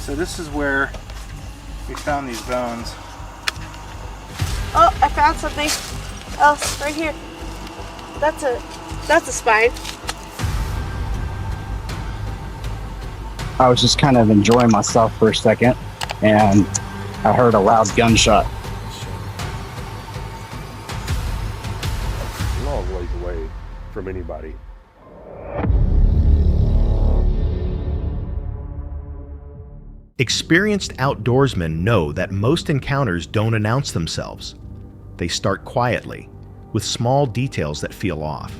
So this is where we found these bones. Oh, I found something else right here. That's a spine. I was just kind of enjoying myself for a second, and I heard a loud gunshot. Long ways away from anybody. Experienced outdoorsmen know that most encounters don't announce themselves. They start quietly, with small details that feel off.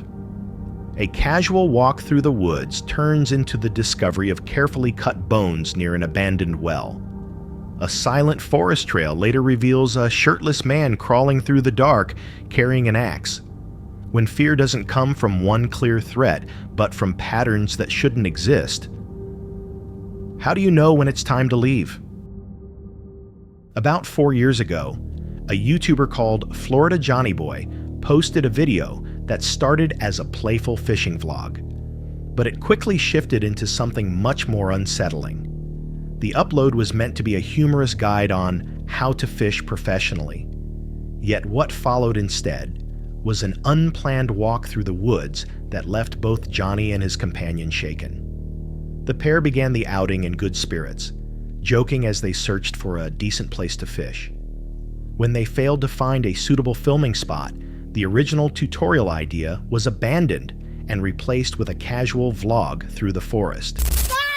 A casual walk through the woods turns into the discovery of carefully cut bones near an abandoned well. A silent forest trail later reveals a shirtless man crawling through the dark, carrying an axe. When fear doesn't come from one clear threat, but from patterns that shouldn't exist, how do you know when it's time to leave? About 4 years ago, a YouTuber called Florida Johnny Boy posted a video that started as a playful fishing vlog, but it quickly shifted into something much more unsettling. The upload was meant to be a humorous guide on how to fish professionally. Yet what followed instead was an unplanned walk through the woods that left both Johnny and his companion shaken. The pair began the outing in good spirits, joking as they searched for a decent place to fish. When they failed to find a suitable filming spot, the original tutorial idea was abandoned and replaced with a casual vlog through the forest.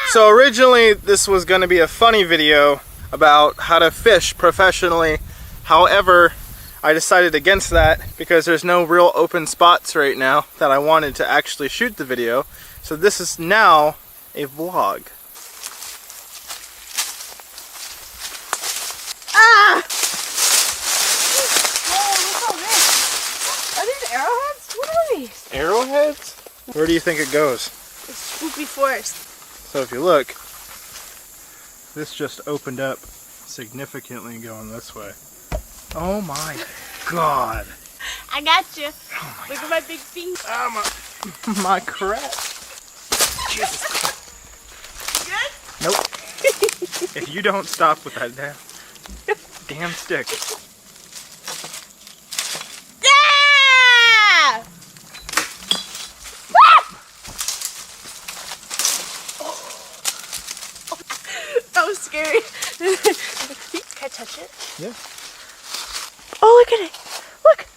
So originally this was going to be a funny video about how to fish professionally. However, I decided against that because there's no real open spots right now that I wanted to actually shoot the video. So this is now a vlog. Ah! Whoa, look at all this. Are these arrowheads? What are these? Arrowheads? Where do you think it goes? It's spooky forest. So if you look, this just opened up significantly going this way. Oh my god. I got you. Oh my Look god. at my big feet. Oh my crap. Jesus Christ. Good? Nope. If you don't stop with that damn stick. Ah! That was scary. Can I touch it? Yeah. Oh, look at it. Look.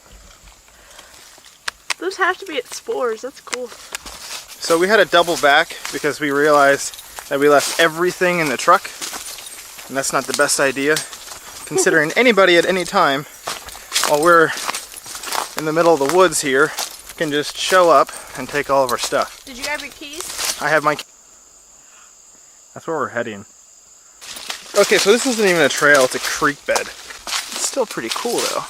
Those have to be its spores. That's cool. So we had to double back because we realized that we left everything in the truck. And that's not the best idea, considering anybody at any time, while we're in the middle of the woods here, can just show up and take all of our stuff. Did you grab your keys? I have my... That's where we're heading. Okay, so this isn't even a trail, it's a creek bed. It's still pretty cool though.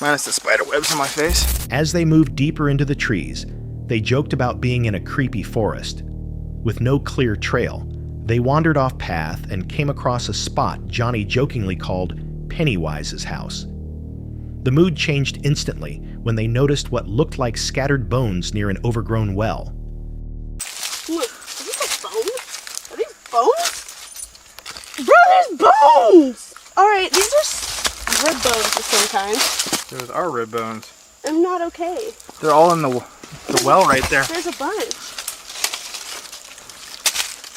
Minus the spider webs on my face. As they moved deeper into the trees, they joked about being in a creepy forest. With no clear trail, they wandered off path and came across a spot Johnny jokingly called Pennywise's house. The mood changed instantly when they noticed what looked like scattered bones near an overgrown well. Look, are these like bones? Are these bones? Bro, there's bones! Alright, these are rib bones of some kind. Those are rib bones. I'm not okay. They're all in the well right there. There's a bunch.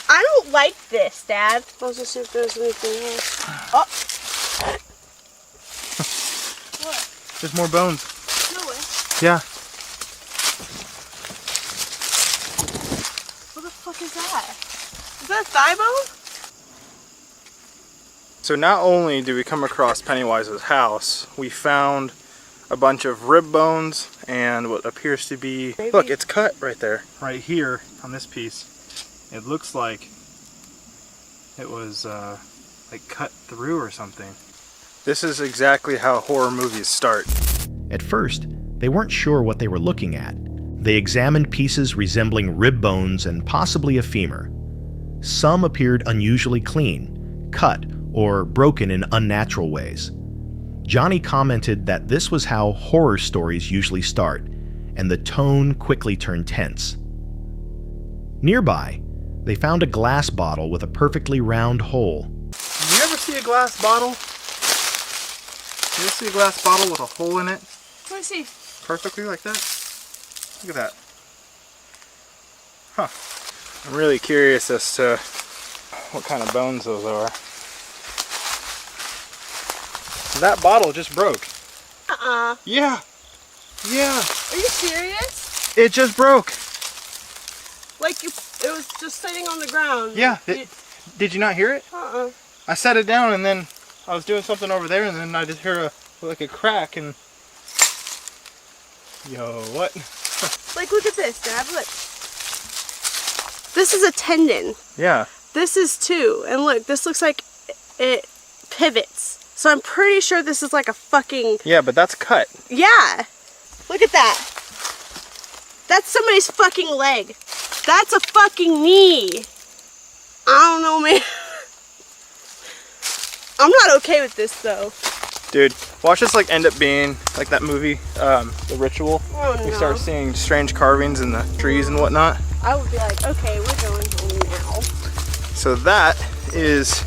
I don't like this, Dad. Let's just see if there's anything else. Oh! What? There's more bones. No way. Yeah. What the fuck is that? Is that a thigh bone? So not only did we come across Pennywise's house, we found a bunch of rib bones and what appears to be... Maybe. Look, it's cut right there. Right here on this piece. It looks like it was like cut through or something. This is exactly how horror movies start. At first, they weren't sure what they were looking at. They examined pieces resembling rib bones and possibly a femur. Some appeared unusually clean, cut, or broken in unnatural ways. Johnny commented that this was how horror stories usually start, and the tone quickly turned tense. Nearby, They found a glass bottle with a perfectly round hole. Do you ever see a glass bottle? You ever see a glass bottle with a hole in it? Let me see. Perfectly like that? Look at that. Huh. I'm really curious as to what kind of bones those are. That bottle just broke. Yeah. Yeah. Are you serious? It just broke. Like it was just sitting on the ground. Yeah. Did you not hear it? I set it down and then I was doing something over there and then I just heard like a crack and... Yo, what? Like, look at this, Dad. Look. This is a tendon. Yeah. This is too. And look, this looks like it pivots. So I'm pretty sure this is like a fucking... Yeah, but that's cut. Yeah. Look at that. That's somebody's fucking leg. That's a fucking knee. I don't know, man. I'm not okay with this, though. Dude, watch this like end up being like that movie, The Ritual. Oh, no. We start seeing strange carvings in the trees and whatnot. I would be like, okay, we're going home now. So that is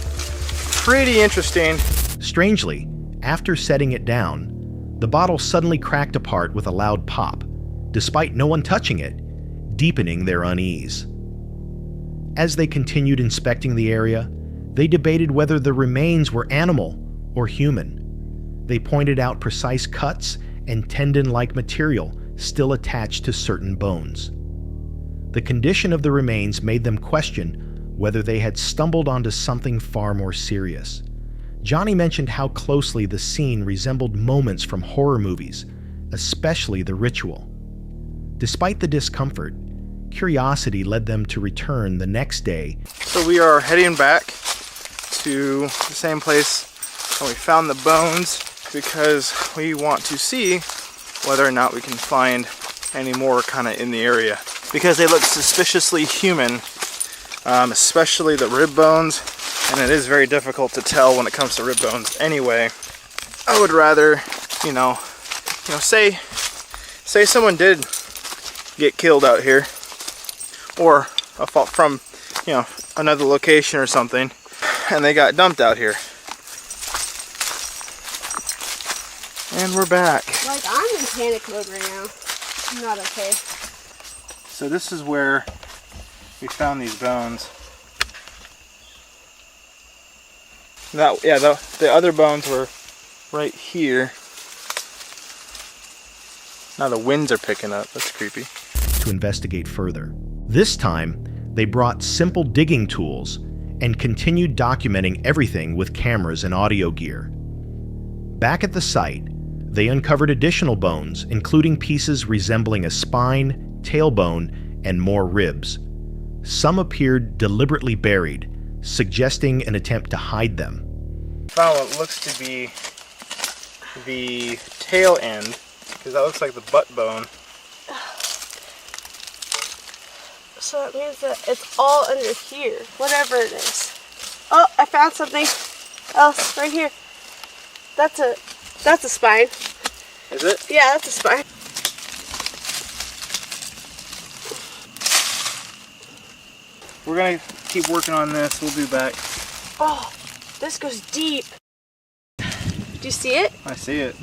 pretty interesting. Strangely, after setting it down, the bottle suddenly cracked apart with a loud pop, despite no one touching it, deepening their unease. As they continued inspecting the area, they debated whether the remains were animal or human. They pointed out precise cuts and tendon-like material still attached to certain bones. The condition of the remains made them question whether they had stumbled onto something far more serious. Johnny mentioned how closely the scene resembled moments from horror movies, especially The Ritual. Despite the discomfort, curiosity led them to return the next day. So we are heading back to the same place where we found the bones because we want to see whether or not we can find any more kind of in the area. Because they look suspiciously human, especially the rib bones, and it is very difficult to tell when it comes to rib bones anyway. I would rather, say someone did get killed out here, or from, another location or something, and they got dumped out here. And we're back. Like, I'm in panic mode right now. I'm not okay. So this is where we found these bones. The other bones were right here. Now the winds are picking up. That's creepy. To investigate further. This time, they brought simple digging tools and continued documenting everything with cameras and audio gear. Back at the site, they uncovered additional bones, including pieces resembling a spine, tailbone, and more ribs. Some appeared deliberately buried, suggesting an attempt to hide them. Found what looks to be the tail end, because that looks like the butt bone. So it means that it's all under here, whatever it is. Oh, I found something else right here. That's a spine. Is it? Yeah, that's a spine. We're gonna keep working on this. We'll be back. Oh, this goes deep. Do you see it? I see it.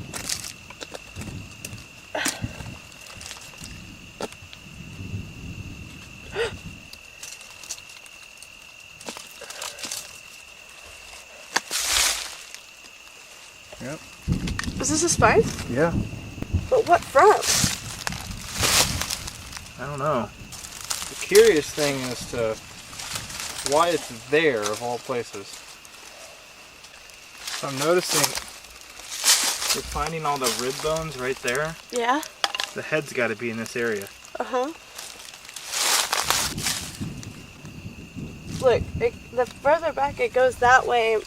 Yep. Is this a spine? Yeah. But what from? I don't know. The curious thing as to why it's there of all places. So I'm noticing we're finding all the rib bones right there. Yeah. The head's got to be in this area. Uh-huh. Look, the further back it goes that way,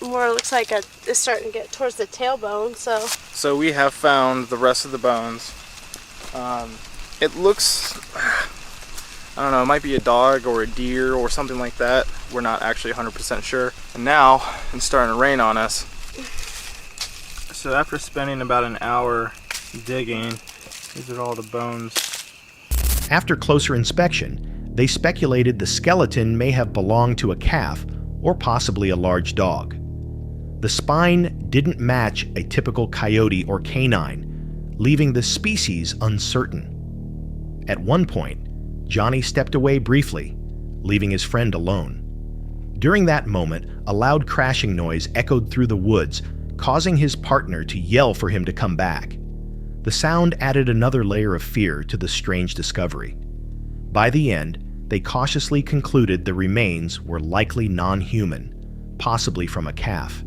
more looks like it's starting to get towards the tailbone, so... So we have found the rest of the bones. It looks, I don't know, it might be a dog or a deer or something like that. We're not actually 100% sure. And now it's starting to rain on us. So after spending about an hour digging, these are all the bones. After closer inspection, They speculated the skeleton may have belonged to a calf or possibly a large dog. The spine didn't match a typical coyote or canine, leaving the species uncertain. At one point, Johnny stepped away briefly, leaving his friend alone. During that moment, a loud crashing noise echoed through the woods, causing his partner to yell for him to come back. The sound added another layer of fear to the strange discovery. By the end, they cautiously concluded the remains were likely non-human, possibly from a calf.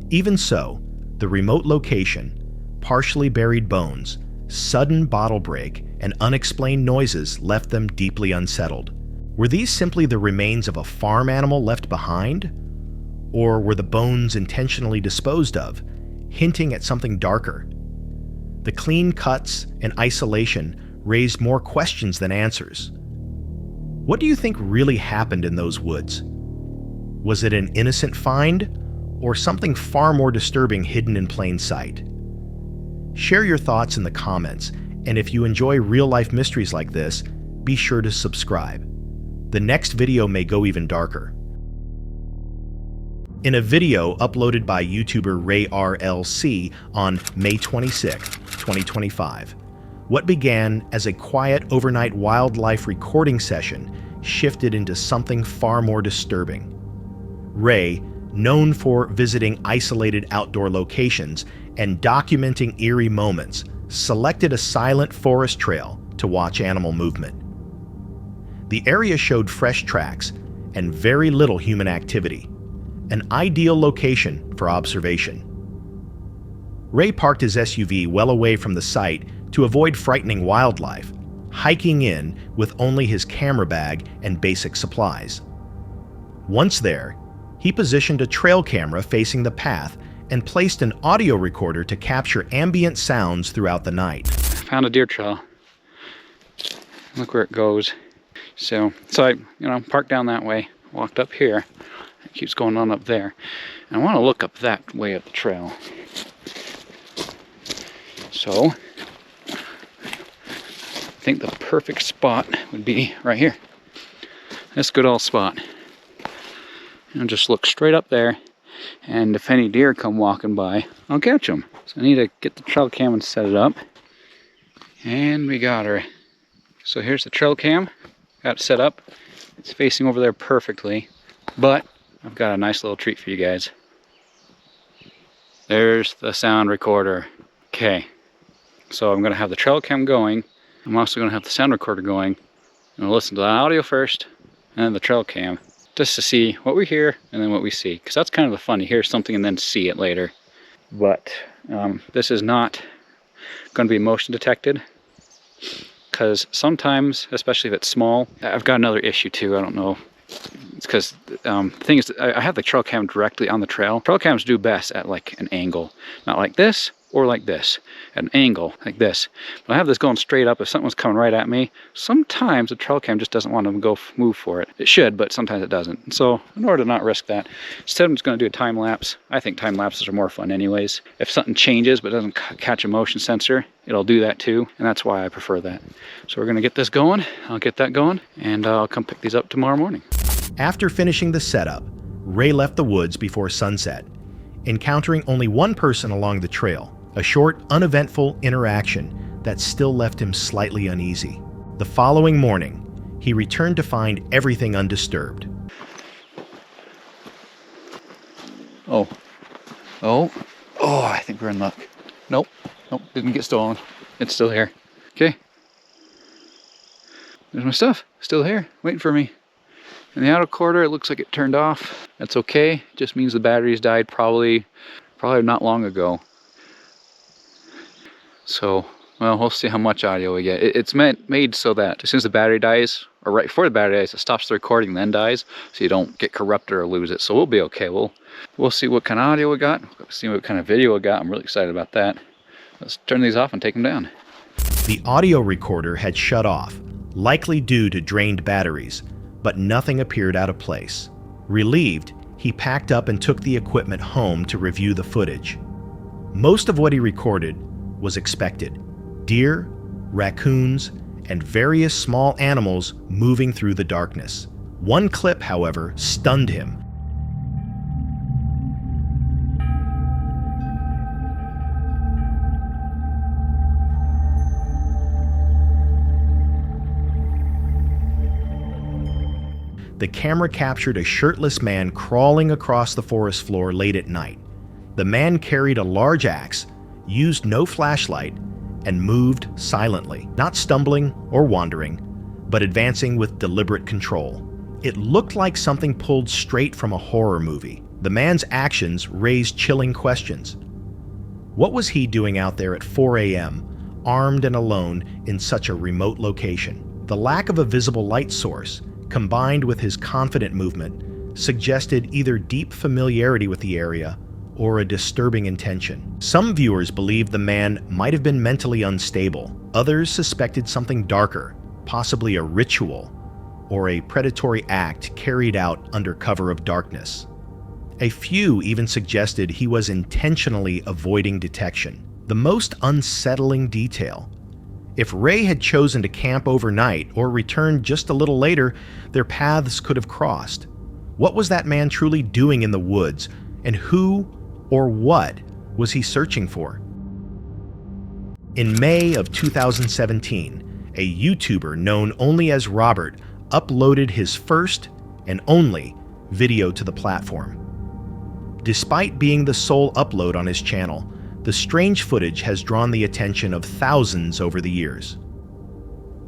Even so, the remote location, partially buried bones, sudden bottle break, and unexplained noises left them deeply unsettled. Were these simply the remains of a farm animal left behind? Or were the bones intentionally disposed of, hinting at something darker? The clean cuts and isolation raised more questions than answers. What do you think really happened in those woods? Was it an innocent find, or something far more disturbing hidden in plain sight? Share your thoughts in the comments, and if you enjoy real-life mysteries like this, be sure to subscribe. The next video may go even darker. In a video uploaded by YouTuber RayRLC on May 26, 2025, what began as a quiet overnight wildlife recording session shifted into something far more disturbing. Ray, known for visiting isolated outdoor locations and documenting eerie moments, selected a silent forest trail to watch animal movement. The area showed fresh tracks and very little human activity, an ideal location for observation. Ray parked his SUV well away from the site to avoid frightening wildlife, hiking in with only his camera bag and basic supplies. Once there, he positioned a trail camera facing the path and placed an audio recorder to capture ambient sounds throughout the night. Found a deer trail. Look where it goes. So I, parked down that way, walked up here. It keeps going on up there. And I want to look up that way of the trail. So I think the perfect spot would be right here. This good old spot. And just look straight up there, and if any deer come walking by, I'll catch them. So I need to get the trail cam and set it up. And we got her. So here's the trail cam. Got it set up. It's facing over there perfectly. But I've got a nice little treat for you guys. There's the sound recorder. Okay. So I'm going to have the trail cam going. I'm also going to have the sound recorder going. I'm going to listen to the audio first, and then the trail cam, just to see what we hear and then what we see. Because that's kind of the fun, to hear something and then see it later. But this is not going to be motion detected. Because sometimes, especially if it's small, I've got another issue too, I don't know. It's because the thing is, I have the trail cam directly on the trail. Trail cams do best at like an angle. Not like this or like this. At an angle, like this. But I have this going straight up. If something's coming right at me, sometimes the trail cam just doesn't want to move for it. It should, but sometimes it doesn't. So in order to not risk that, instead I'm just going to do a time lapse. I think time lapses are more fun anyways. If something changes but doesn't catch a motion sensor, it'll do that too. And that's why I prefer that. So we're going to get this going. I'll get that going, and I'll come pick these up tomorrow morning. After finishing the setup, Ray left the woods before sunset, encountering only one person along the trail, a short, uneventful interaction that still left him slightly uneasy. The following morning, he returned to find everything undisturbed. Oh, I think we're in luck. Nope, didn't get stolen. It's still here. Okay. There's my stuff, still here, waiting for me. In the outer quarter, it looks like it turned off. That's okay, it just means the batteries died probably not long ago. So, well, we'll see how much audio we get. It's made so that as soon as the battery dies, or right before the battery dies, it stops the recording and then dies, so you don't get corrupted or lose it. So we'll be okay. We'll see what kind of audio we got, see what kind of video we got. I'm really excited about that. Let's turn these off and take them down. The audio recorder had shut off, likely due to drained batteries, but nothing appeared out of place. Relieved, he packed up and took the equipment home to review the footage. Most of what he recorded was expected. Deer, raccoons, and various small animals moving through the darkness. One clip, however, stunned him. The camera captured a shirtless man crawling across the forest floor late at night. The man carried a large axe, used no flashlight, and moved silently, not stumbling or wandering, but advancing with deliberate control. It looked like something pulled straight from a horror movie. The man's actions raised chilling questions. What was he doing out there at 4 a.m., armed and alone in such a remote location? The lack of a visible light source, combined with his confident movement, suggested either deep familiarity with the area or a disturbing intention. Some viewers believed the man might have been mentally unstable. Others suspected something darker, possibly a ritual or a predatory act carried out under cover of darkness. A few even suggested he was intentionally avoiding detection. The most unsettling detail: if Ray had chosen to camp overnight or returned just a little later, their paths could have crossed. What was that man truly doing in the woods, and who or what was he searching for? In May of 2017, a YouTuber known only as Robert uploaded his first and only video to the platform. Despite being the sole upload on his channel, the strange footage has drawn the attention of thousands over the years.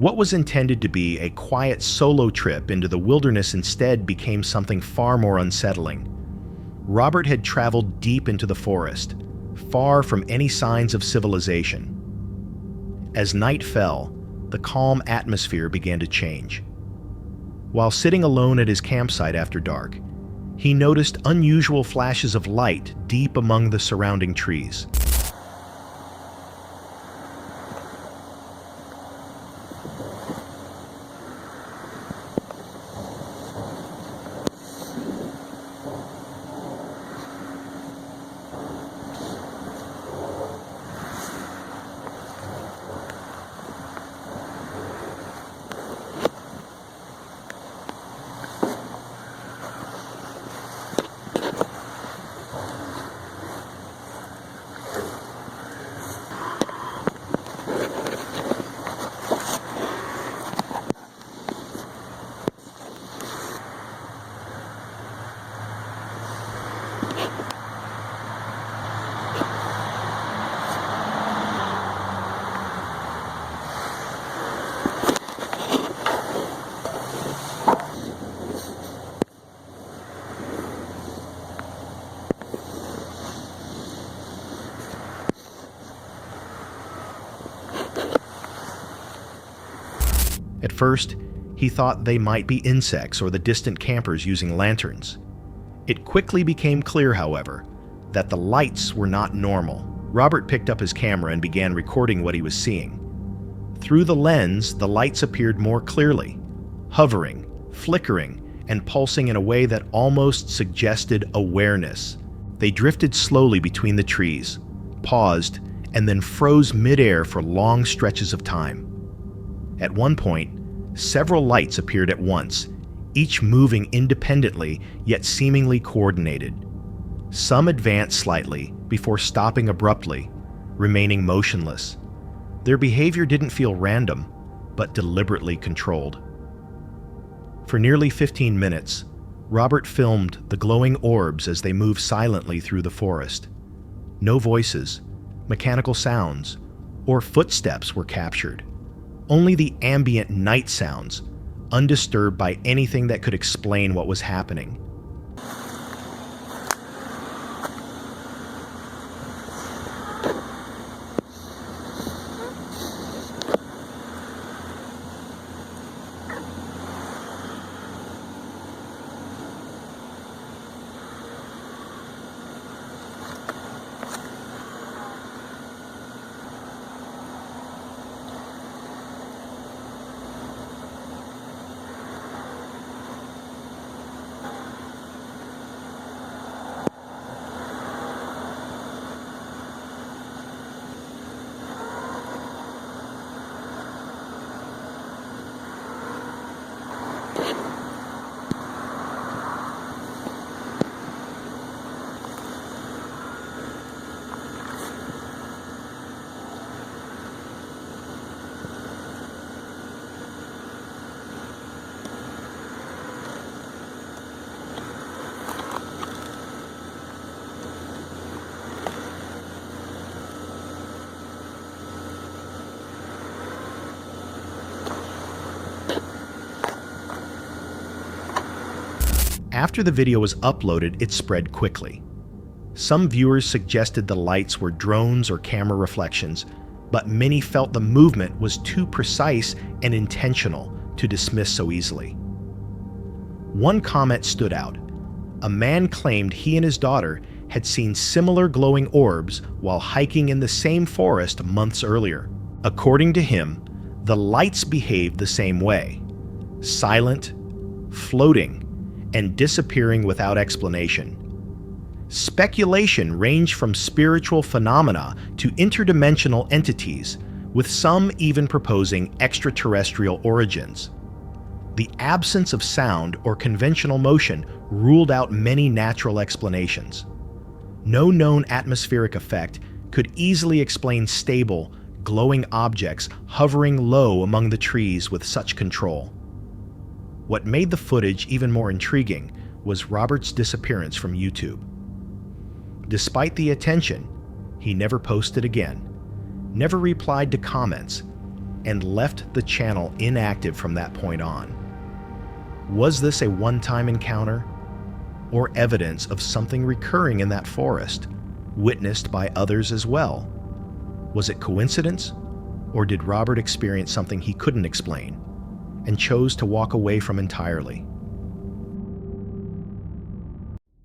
What was intended to be a quiet solo trip into the wilderness instead became something far more unsettling. Robert had traveled deep into the forest, far from any signs of civilization. As night fell, the calm atmosphere began to change. While sitting alone at his campsite after dark, he noticed unusual flashes of light deep among the surrounding trees. At first, he thought they might be insects or the distant campers using lanterns. It quickly became clear, however, that the lights were not normal. Robert picked up his camera and began recording what he was seeing. Through the lens, the lights appeared more clearly, hovering, flickering, and pulsing in a way that almost suggested awareness. They drifted slowly between the trees, paused, and then froze midair for long stretches of time. At one point, several lights appeared at once, each moving independently yet seemingly coordinated. Some advanced slightly before stopping abruptly, remaining motionless. Their behavior didn't feel random, but deliberately controlled. For nearly 15 minutes, Robert filmed the glowing orbs as they moved silently through the forest. No voices, mechanical sounds, or footsteps were captured. Only the ambient night sounds, undisturbed by anything that could explain what was happening. After the video was uploaded, it spread quickly. Some viewers suggested the lights were drones or camera reflections, but many felt the movement was too precise and intentional to dismiss so easily. One comment stood out. A man claimed he and his daughter had seen similar glowing orbs while hiking in the same forest months earlier. According to him, the lights behaved the same way: silent, floating, and disappearing without explanation. Speculation ranged from spiritual phenomena to interdimensional entities, with some even proposing extraterrestrial origins. The absence of sound or conventional motion ruled out many natural explanations. No known atmospheric effect could easily explain stable, glowing objects hovering low among the trees with such control. What made the footage even more intriguing was Robert's disappearance from YouTube. Despite the attention, he never posted again, never replied to comments, and left the channel inactive from that point on. Was this a one-time encounter, or evidence of something recurring in that forest, witnessed by others as well? Was it coincidence, or did Robert experience something he couldn't explain and chose to walk away from entirely?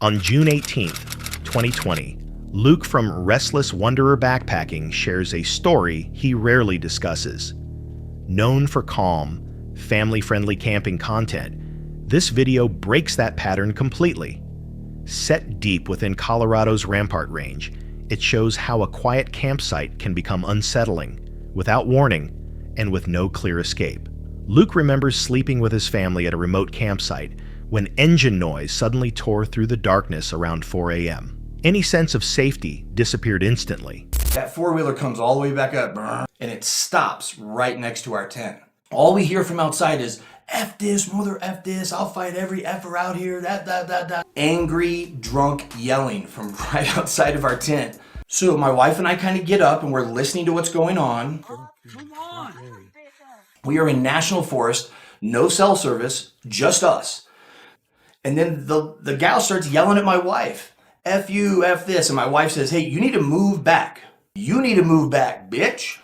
On June 18th, 2020, Luke from Restless Wanderer Backpacking shares a story he rarely discusses. Known for calm, family-friendly camping content, this video breaks that pattern completely. Set deep within Colorado's Rampart Range, it shows how a quiet campsite can become unsettling, without warning, and with no clear escape. Luke remembers sleeping with his family at a remote campsite when engine noise suddenly tore through the darkness around 4 a.m. Any sense of safety disappeared instantly. That four-wheeler comes all the way back up, and it stops right next to our tent. All we hear from outside is, F this, mother F this, I'll fight every F'er out here, that. Angry, drunk yelling from right outside of our tent. So my wife and I kind of get up and we're listening to what's going on. Come on. We are in national forest, no cell service, just us. And then the gal starts yelling at my wife. F you, F this. And my wife says, hey, you need to move back. You need to move back, bitch.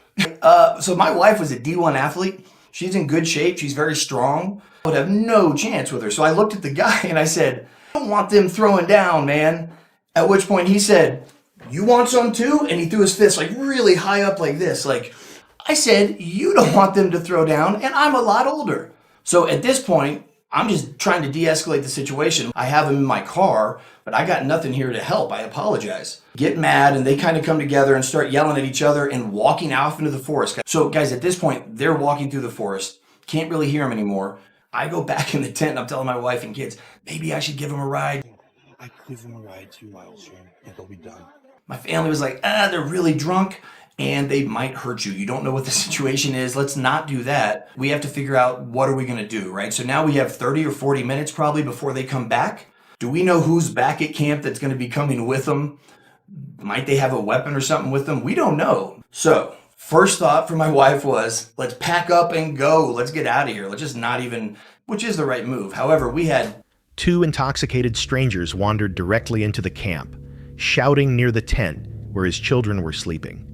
So my wife was a D1 athlete. She's in good shape. She's very strong. I would have no chance with her. So I looked at the guy and I said, I don't want them throwing down, man. At which point he said, you want some too? And he threw his fist like really high up like this. Like, I said, you don't want them to throw down and I'm a lot older. So at this point, I'm just trying to de-escalate the situation. I have him in my car, but I got nothing here to help. I apologize. Get mad, and they kind of come together and start yelling at each other and walking off into the forest. So guys, at this point, they're walking through the forest. Can't really hear them anymore. I go back in the tent and I'm telling my wife and kids, maybe I should give them a ride. I could give them a ride 2 miles, Jim, and they'll be done. My family was like, they're really drunk and they might hurt you. You don't know what the situation is. Let's not do that. We have to figure out what are we going to do, right? So now we have 30 or 40 minutes probably before they come back. Do we know who's back at camp that's going to be coming with them? Might they have a weapon or something with them? We don't know. So first thought for my wife was, let's pack up and go. Let's get out of here. Let's just not even, which is the right move. However, we had 2 intoxicated strangers wandered directly into the camp, shouting near the tent where his children were sleeping.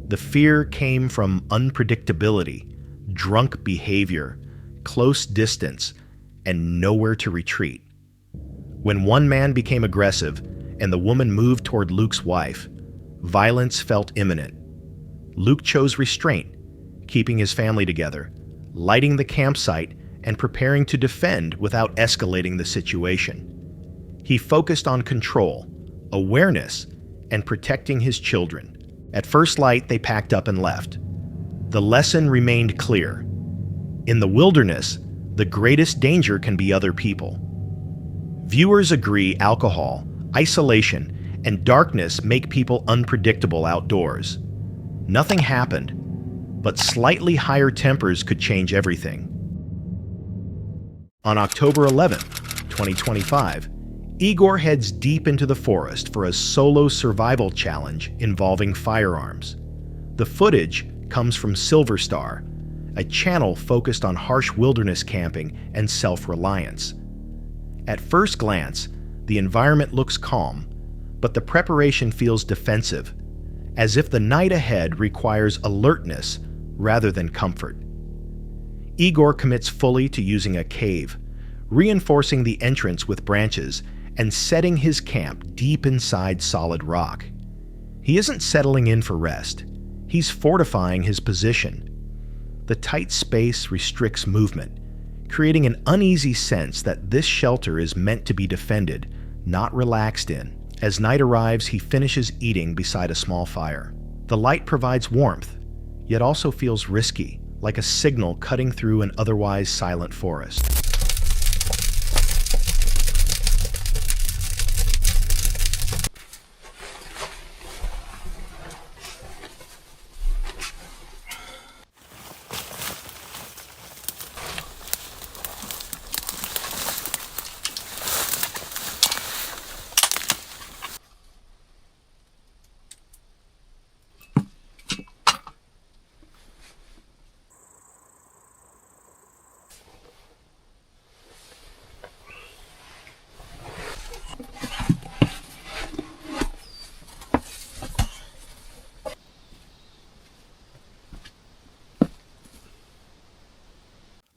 The fear came from unpredictability, drunk behavior, close distance, and nowhere to retreat. When one man became aggressive and the woman moved toward Luke's wife, violence felt imminent. Luke chose restraint, keeping his family together, lighting the campsite, and preparing to defend without escalating the situation. He focused on control, awareness, and protecting his children. At first light, they packed up and left. The lesson remained clear. In the wilderness, the greatest danger can be other people. Viewers agree alcohol, isolation, and darkness make people unpredictable outdoors. Nothing happened, but slightly higher tempers could change everything. On October 11th, 2025, Igor heads deep into the forest for a solo survival challenge involving firearms. The footage comes from Silver Star, a channel focused on harsh wilderness camping and self-reliance. At first glance, the environment looks calm, but the preparation feels defensive, as if the night ahead requires alertness rather than comfort. Igor commits fully to using a cave, reinforcing the entrance with branches and setting his camp deep inside solid rock. He isn't settling in for rest. He's fortifying his position. The tight space restricts movement, creating an uneasy sense that this shelter is meant to be defended, not relaxed in. As night arrives, he finishes eating beside a small fire. The light provides warmth, yet also feels risky, like a signal cutting through an otherwise silent forest.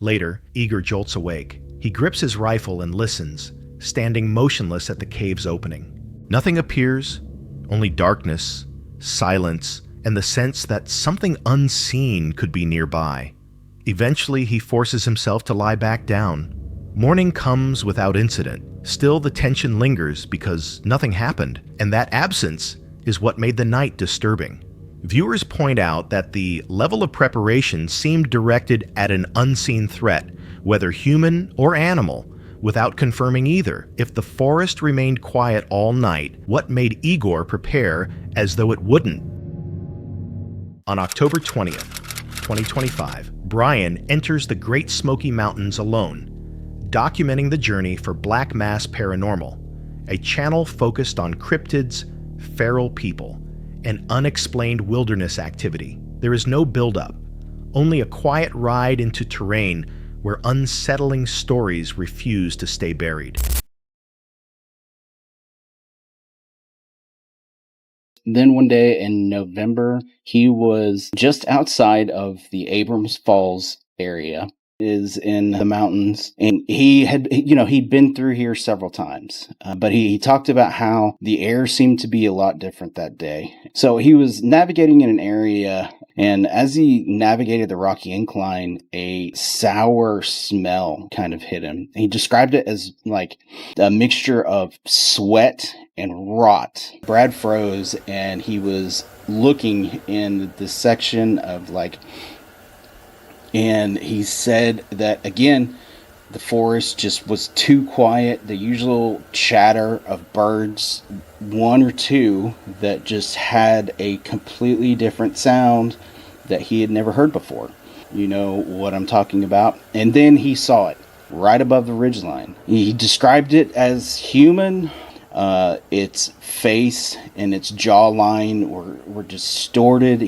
Later, Igor jolts awake. He grips his rifle and listens, standing motionless at the cave's opening. Nothing appears, only darkness, silence, and the sense that something unseen could be nearby. Eventually, he forces himself to lie back down. Morning comes without incident. Still, the tension lingers because nothing happened, and that absence is what made the night disturbing. Viewers point out that the level of preparation seemed directed at an unseen threat, whether human or animal, without confirming either. If the forest remained quiet all night, what made Igor prepare as though it wouldn't? On October 20th, 2025, Brian enters the Great Smoky Mountains alone, documenting the journey for Black Mass Paranormal, a channel focused on cryptids, feral people, and unexplained wilderness activity. There is no buildup, only a quiet ride into terrain where unsettling stories refuse to stay buried. Then one day in November, he was just outside of the Abrams Falls area, is in the mountains, and he'd been through here several times, but he talked about how the air seemed to be a lot different that day. So he was navigating in an area, and as he navigated the rocky incline, a sour smell kind of hit him. He described it as like a mixture of sweat and rot. Brad froze, and he was looking in the section of and he said that, again, the forest just was too quiet. The usual chatter of birds, one or two that just had a completely different sound that he had never heard before. You know what I'm talking about. And then he saw it right above the ridgeline. He described it as human. Its face and its jawline were distorted.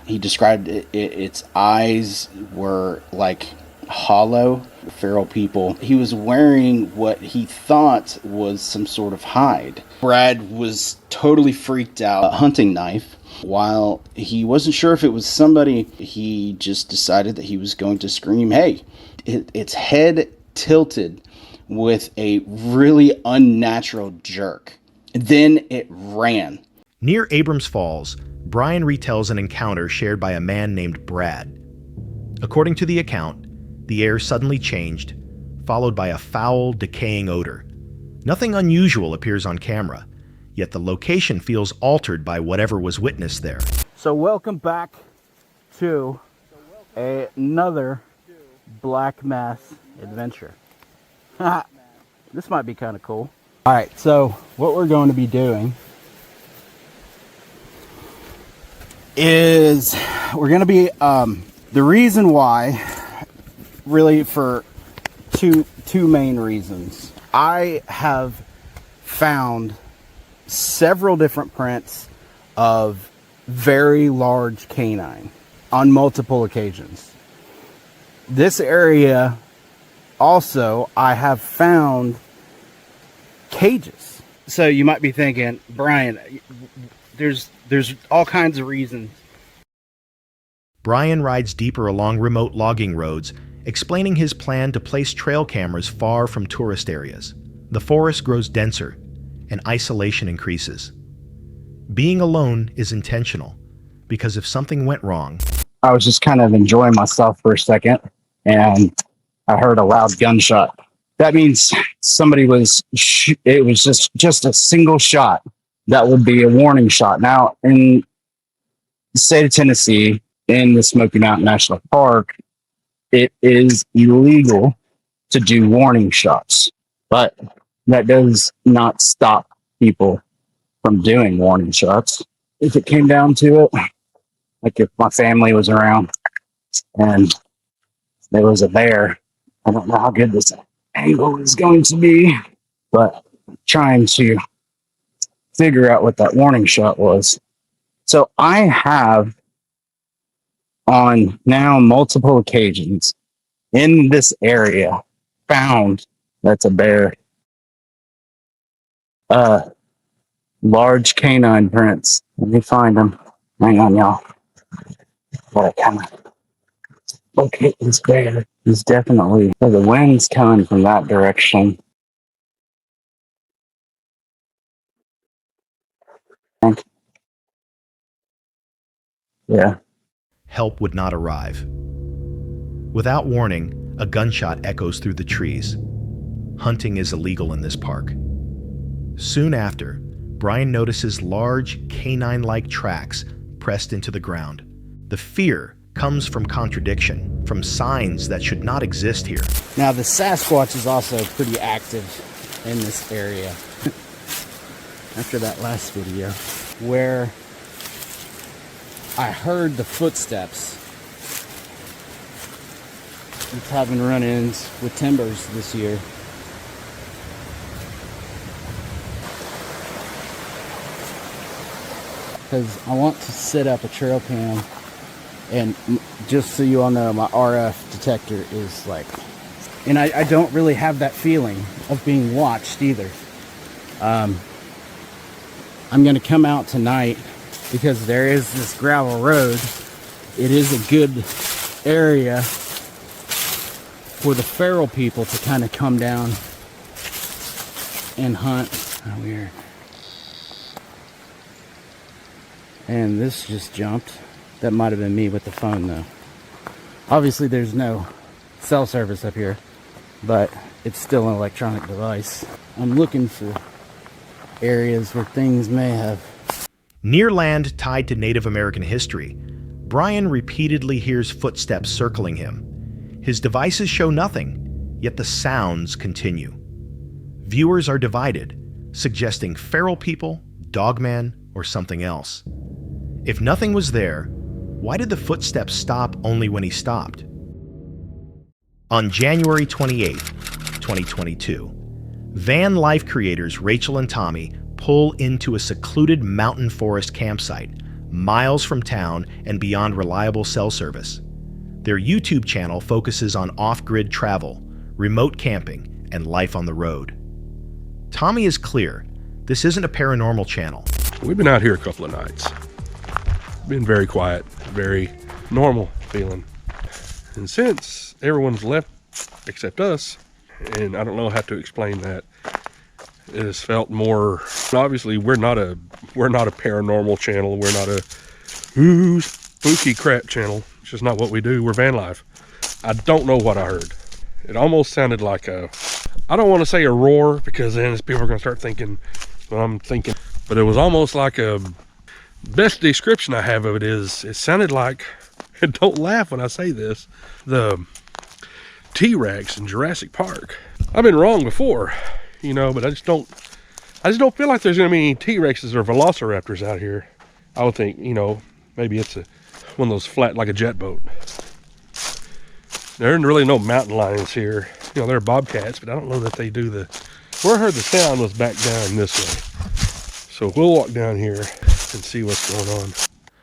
He described its eyes were like hollow. Feral people. He was wearing what he thought was some sort of hide. Brad was totally freaked out. A hunting knife. While he wasn't sure if it was somebody, he just decided that he was going to scream, "Hey!" Its head tilted with a really unnatural jerk. Then it ran. Near Abrams Falls, Brian retells an encounter shared by a man named Brad. According to the account, the air suddenly changed, followed by a foul, decaying odor. Nothing unusual appears on camera, yet the location feels altered by whatever was witnessed there. So welcome back to another Black Mass adventure. This might be kind of cool. All right, so what we're going to be doing is we're going to be the reason why, really for two main reasons. I have found several different prints of very large canine on multiple occasions. This area also, I have found cages. So you might be thinking, Brian, there's all kinds of reasons. Brian rides deeper along remote logging roads, explaining his plan to place trail cameras far from tourist areas. The forest grows denser, and isolation increases. Being alone is intentional, because if something went wrong... I was just kind of enjoying myself for a second, and I heard a loud gunshot. That means somebody it was just a single shot. That would be a warning shot. Now, in the state of Tennessee, in the Smoky Mountain National Park, it is illegal to do warning shots, but that does not stop people from doing warning shots. If it came down to it, like if my family was around and there was a bear, I don't know how good this angle is going to be, but trying to figure out what that warning shot was. So I have on now multiple occasions in this area found that's a bear. Large canine prints. Let me find them. Hang on, y'all. Gotta kind of locate this bear. He's definitely, the wind's coming from that direction. Yeah. Help would not arrive. Without warning, a gunshot echoes through the trees. Hunting is illegal in this park. Soon after, Brian notices large canine-like tracks pressed into the ground. The fear comes from contradiction, from signs that should not exist here. Now the Sasquatch is also pretty active in this area. After that last video, where I heard the footsteps. It's having run-ins with timbers this year. Because I want to set up a trail cam, and just so you all know, my RF detector is like, and I don't really have that feeling of being watched either. I'm going to come out tonight because there is this gravel road. It is a good area for the feral people to kind of come down and hunt. Oh, weird. And this just jumped. That might have been me with the phone though. Obviously there's no cell service up here, but it's still an electronic device. I'm looking for areas where things may have... Near land tied to Native American history, Brian repeatedly hears footsteps circling him. His devices show nothing, yet the sounds continue. Viewers are divided, suggesting feral people, dogman, or something else. If nothing was there, why did the footsteps stop only when he stopped? On January 28, 2022, van life creators Rachel and Tommy pull into a secluded mountain forest campsite, miles from town and beyond reliable cell service. Their YouTube channel focuses on off-grid travel, remote camping, and life on the road. Tommy is clear, this isn't a paranormal channel. We've been out here a couple of nights. Been very quiet, very normal feeling. And since everyone's left except us, and I don't know how to explain that, it has felt more, obviously we're not a paranormal channel, we're not a spooky crap channel. It's just not what we do. We're van life. I don't know what I heard. It almost sounded like a, I don't want to say a roar because then people are going to start thinking what I'm thinking, but it was almost like a, best description I have of it is, it sounded like, and don't laugh when I say this, the T-Rex in Jurassic Park. I've been wrong before, you know, but I just don't feel like there's going to be any T-Rexes or velociraptors out here. I would think, you know, maybe it's one of those flat, like a jet boat. There aren't really no mountain lions here. You know, there are bobcats, but I don't know that they do the, where I heard the sound was back down this way. So we'll walk down here and see what's going on.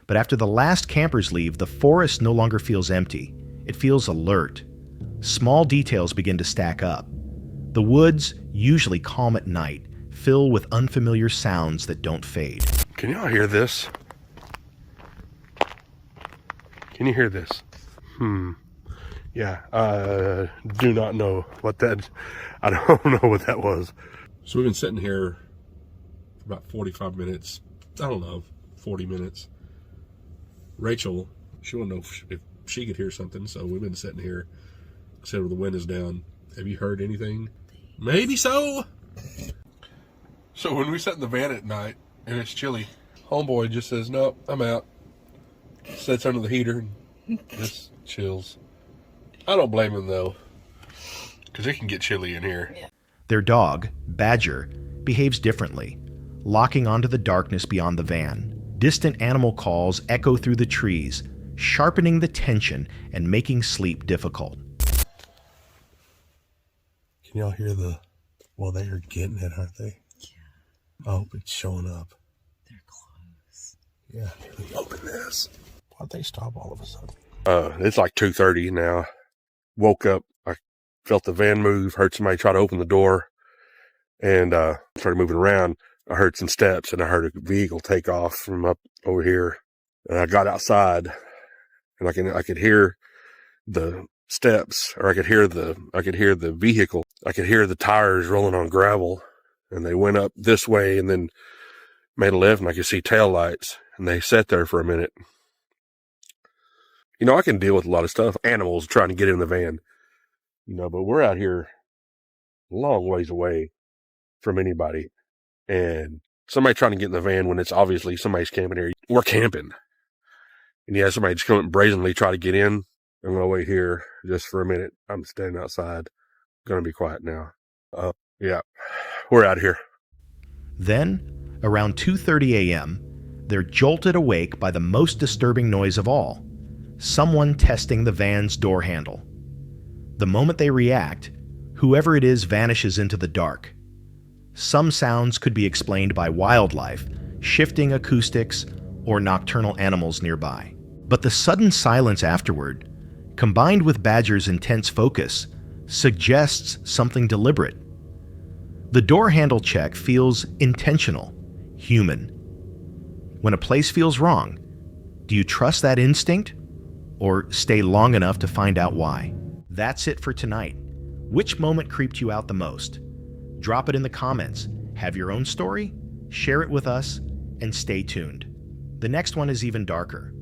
But after the last campers leave, the forest no longer feels empty. It feels alert. Small details begin to stack up. The woods, usually calm at night, fill with unfamiliar sounds that don't fade. Can y'all hear this? Can you hear this? Yeah, do not know what that, I don't know what that was. So we've been sitting here for about 45 minutes. I don't know, 40 minutes. Rachel, she wanted to know if she could hear something, so we've been sitting here, except the wind is down. Have you heard anything? Maybe so. So when we sit in the van at night and it's chilly, homeboy just says, "No, I'm out." Sits under the heater and just chills. I don't blame him though, because it can get chilly in here. Their dog, Badger, behaves differently, locking onto the darkness beyond the van. Distant animal calls echo through the trees, sharpening the tension and making sleep difficult. Can y'all hear well, they are getting it, aren't they? Yeah. I hope it's showing up. They're close. Yeah. Let me open this. Why'd they stop all of a sudden? It's like 2:30 now. Woke up, I felt the van move, heard somebody try to open the door, and started moving around. I heard some steps, and I heard a vehicle take off from up over here. And I got outside, and I could hear the steps, or I could hear the vehicle. I could hear the tires rolling on gravel, and they went up this way, and then made a left, and I could see tail lights, and they sat there for a minute. You know, I can deal with a lot of stuff. Animals trying to get in the van, you know, but we're out here a long ways away from anybody. And somebody trying to get in the van when it's obviously somebody's camping here. We're camping. And you have somebody just come up and brazenly try to get in. I'm going to wait here just for a minute. I'm standing outside. Going to be quiet now. Yeah, we're out here. Then, around 2:30 a.m., they're jolted awake by the most disturbing noise of all. Someone testing the van's door handle. The moment they react, whoever it is vanishes into the dark. Some sounds could be explained by wildlife, shifting acoustics, or nocturnal animals nearby. But the sudden silence afterward, combined with Badger's intense focus, suggests something deliberate. The door handle check feels intentional, human. When a place feels wrong, do you trust that instinct? Or stay long enough to find out why? That's it for tonight. Which moment creeped you out the most? Drop it in the comments. Have your own story? Share it with us, and stay tuned. The next one is even darker.